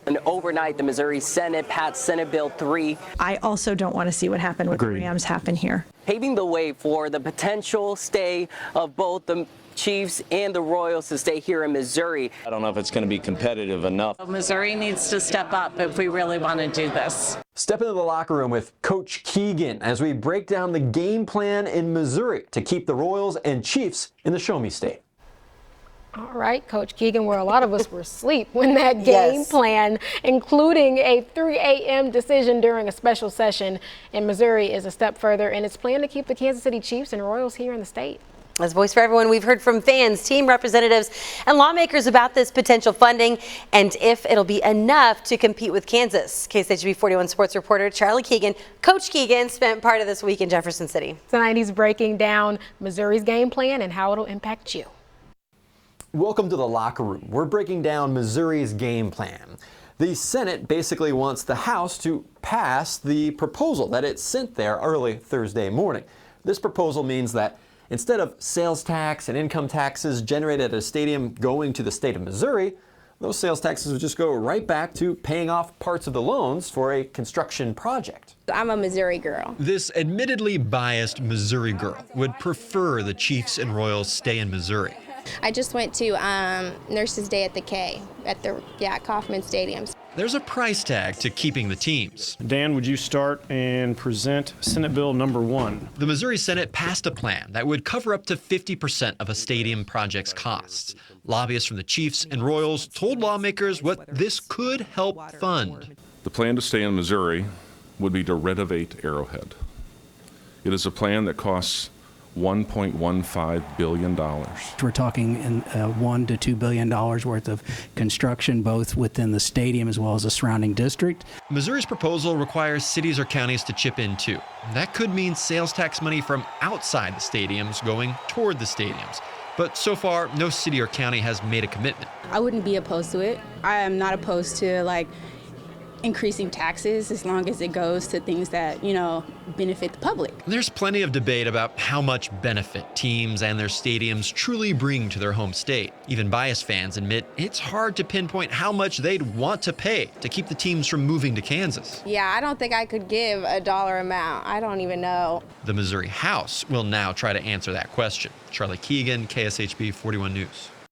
And overnight, the Missouri Senate passed Senate Bill 3. I also don't want to see what happened with the Rams happen here. Paving the way for the potential stay of both the Chiefs and the Royals to stay here in Missouri. I don't know if it's going to be competitive enough. Missouri needs to step up if we really want to do this. Step into the locker room with Coach Keegan as we break down the game plan in Missouri to keep the Royals and Chiefs in the Show Me State. All right, Coach Keegan, where a lot of us were asleep when that game plan, including a 3 a.m. decision during a special session in Missouri, is a step further in its plan to keep the Kansas City Chiefs and Royals here in the state. As Voice for Everyone, we've heard from fans, team representatives, and lawmakers about this potential funding and if it'll be enough to compete with Kansas. KSHB 41 sports reporter Charlie Keegan, Coach Keegan, spent part of this week in Jefferson City. Tonight he's breaking down Missouri's game plan and how it'll impact you. Welcome to the locker room. We're breaking down Missouri's game plan. The Senate basically wants the House to pass the proposal that it sent there early Thursday morning. This proposal means that instead of sales tax and income taxes generated at a stadium going to the state of Missouri, those sales taxes would just go right back to paying off parts of the loans for a construction project. I'm a Missouri girl. This admittedly biased Missouri girl would prefer the Chiefs and Royals stay in Missouri. I just went to Nurses Day at the K at the Kauffman Stadium. There's a price tag to keeping the teams. Dan, would you start and present Senate Bill number 1? The Missouri Senate passed a plan that would cover up to 50% of a stadium project's costs. Lobbyists from the Chiefs and Royals told lawmakers what this could help fund. The plan to stay in Missouri would be to renovate Arrowhead. It is a plan that costs $1.15 billion. We're talking in $1 to $2 billion worth of construction, both within the stadium as well as the surrounding district. Missouri's proposal requires cities or counties to chip in too. That could mean sales tax money from outside the stadiums going toward the stadiums. But so far, no city or county has made a commitment. I wouldn't be opposed to it. I am not opposed to increasing taxes as long as it goes to things that, benefit the public. There's plenty of debate about how much benefit teams and their stadiums truly bring to their home state. Even biased fans admit it's hard to pinpoint how much they'd want to pay to keep the teams from moving to Kansas. Yeah, I don't think I could give a dollar amount. I don't even know. The Missouri House will now try to answer that question. Charlie Keegan, KSHB 41 News.